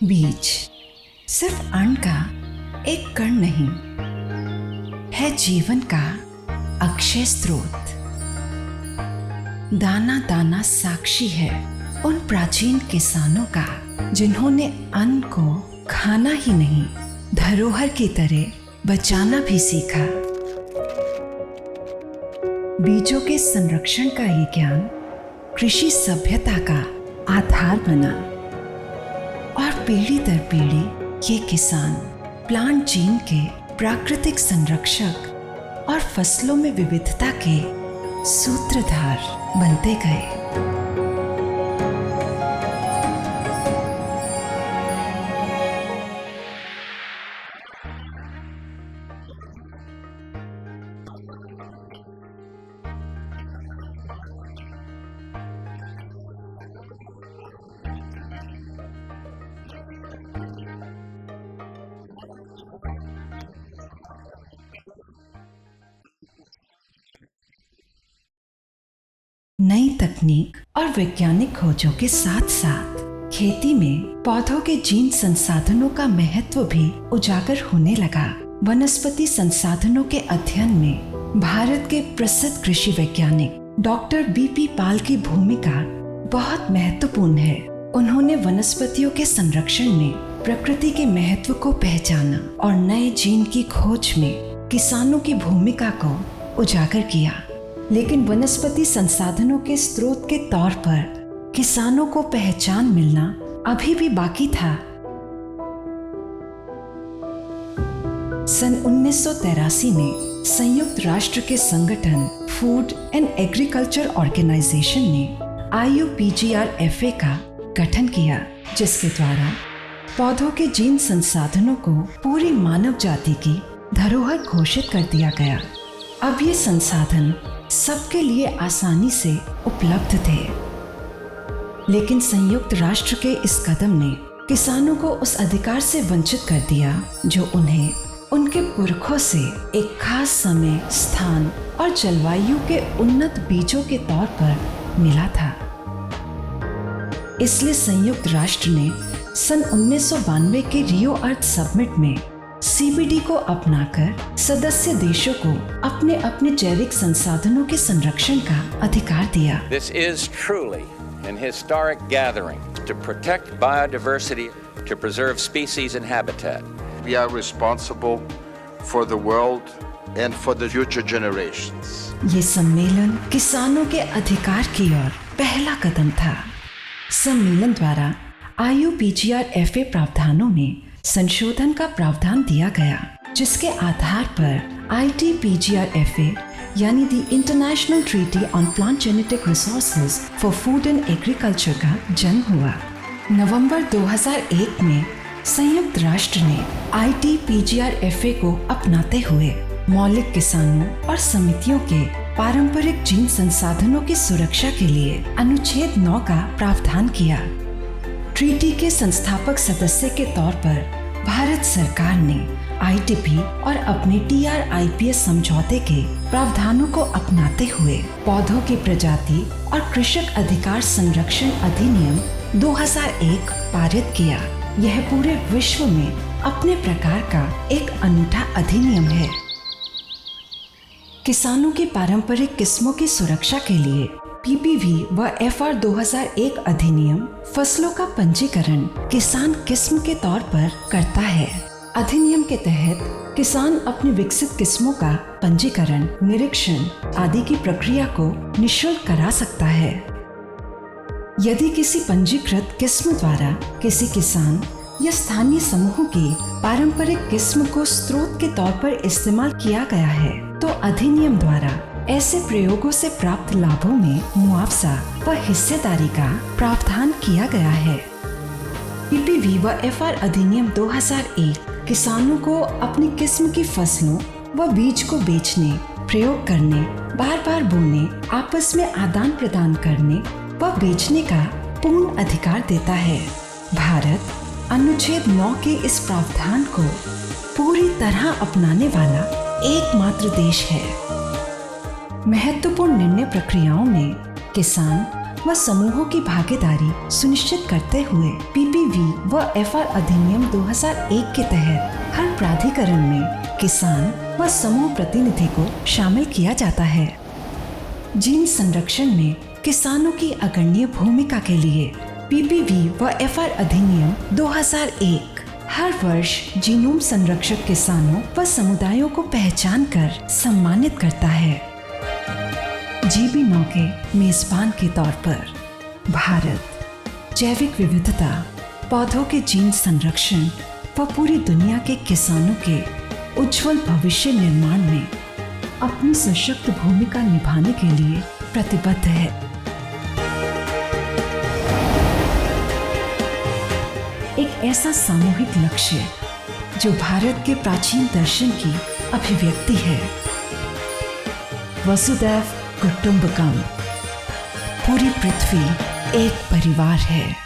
बीज सिर्फ अन्न का एक कण नहीं है, जीवन का अक्षय स्रोत। दाना दाना साक्षी है उन प्राचीन किसानों का, जिन्होंने अन्न को खाना ही नहीं, धरोहर की तरह बचाना भी सीखा। बीजों के संरक्षण का ये ज्ञान कृषि सभ्यता का आधार बना और पीढ़ी दर पीढ़ी ये किसान प्लांट जीन के प्राकृतिक संरक्षक और फसलों में विविधता के सूत्रधार बनते गए। नई तकनीक और वैज्ञानिक खोजों के साथ साथ खेती में पौधों के जीन संसाधनों का महत्व भी उजागर होने लगा। वनस्पति संसाधनों के अध्ययन में भारत के प्रसिद्ध कृषि वैज्ञानिक डॉक्टर बीपी पाल की भूमिका बहुत महत्वपूर्ण है। उन्होंने वनस्पतियों के संरक्षण में प्रकृति के महत्व को पहचाना और नए जीन की खोज में किसानों की भूमिका को उजागर किया। लेकिन वनस्पति संसाधनों के स्रोत के तौर पर किसानों को पहचान मिलना अभी भी बाकी था। सन 1983 में संयुक्त राष्ट्र के संगठन फूड एंड एग्रीकल्चर ऑर्गेनाइजेशन ने IUPGRFA का गठन किया, जिसके द्वारा पौधों के जीन संसाधनों को पूरी मानव जाति की धरोहर घोषित कर दिया गया। अब ये संसाधन सबके लिए आसानी से उपलब्ध थे, लेकिन संयुक्त राष्ट्र के इस कदम ने किसानों को उस अधिकार से वंचित कर दिया जो उन्हें उनके पुरखों से एक खास समय, स्थान और जलवायु के उन्नत बीजों के तौर पर मिला था। इसलिए संयुक्त राष्ट्र ने सन 1992 के रियो अर्थ समिट में CBD को अपनाकर सदस्य देशों को अपने अपने जैविक संसाधनों के संरक्षण का अधिकार दिया। This is truly an historic gathering to protect biodiversity, to preserve species and habitat. We are responsible for the world and for the future generations. ये सम्मेलन किसानों के अधिकार की ओर पहला कदम था। सम्मेलन द्वारा IUPGRFA प्रावधानों में संशोधन का प्रावधान दिया गया, जिसके आधार पर ITPGRFA यानी the international treaty on plant genetic resources for food and agriculture का जन्म हुआ। नवंबर 2001 में संयुक्त राष्ट्र ने ITPGRFA को अपनाते हुए मौलिक किसानों और समितियों के पारंपरिक जीन संसाधनों की सुरक्षा के लिए अनुच्छेद 9 का प्रावधान किया। ट्रीटी के संस्थापक सदस्य के तौर पर भारत सरकार ने ITP और अपने TRIPS समझौते के प्रावधानों को अपनाते हुए पौधों की प्रजाति और कृषक अधिकार संरक्षण अधिनियम 2001 पारित किया। यह पूरे विश्व में अपने प्रकार का एक अनूठा अधिनियम है। किसानों की पारंपरिक किस्मों की सुरक्षा के लिए PPV व FR 2001 अधिनियम फसलों का पंजीकरण किसान किस्म के तौर पर करता है। अधिनियम के तहत किसान अपनी विकसित किस्मों का पंजीकरण, निरीक्षण आदि की प्रक्रिया को निःशुल्क करा सकता है। यदि किसी पंजीकृत किस्म द्वारा किसी किसान या स्थानीय समूह की पारंपरिक किस्म को स्रोत के तौर पर इस्तेमाल किया गया है, तो अधिनियम द्वारा ऐसे प्रयोगों से प्राप्त लाभों में मुआवजा व हिस्सेदारी का प्रावधान किया गया है। PPV व FR अधिनियम 2001 किसानों को अपनी किस्म की फसलों व बीज को बेचने, प्रयोग करने, बार बार बोने, आपस में आदान प्रदान करने व बेचने का पूर्ण अधिकार देता है। भारत अनुच्छेद 9 के इस प्रावधान को पूरी तरह अपनाने वाला एकमात्र देश है। महत्वपूर्ण निर्णय प्रक्रियाओं में किसान व समूहों की भागीदारी सुनिश्चित करते हुए पीपीवी व एफआर अधिनियम 2001 के तहत हर प्राधिकरण में किसान व समूह प्रतिनिधि को शामिल किया जाता है। जीन संरक्षण में किसानों की अग्रणी भूमिका के लिए पीपीवी व एफआर अधिनियम 2001 हर वर्ष जीनोम संरक्षक किसानों व समुदायों को पहचान कर सम्मानित करता है। GB9 के मेजबान के तौर पर भारत जैविक विविधता, पौधों के जीन संरक्षण व पूरी दुनिया के किसानों के उज्जवल भविष्य निर्माण में अपनी सशक्त भूमिका निभाने के लिए प्रतिबद्ध है। एक ऐसा सामूहिक लक्ष्य जो भारत के प्राचीन दर्शन की अभिव्यक्ति है। वसुदैव कुटुंबकम, पूरी पृथ्वी एक परिवार है।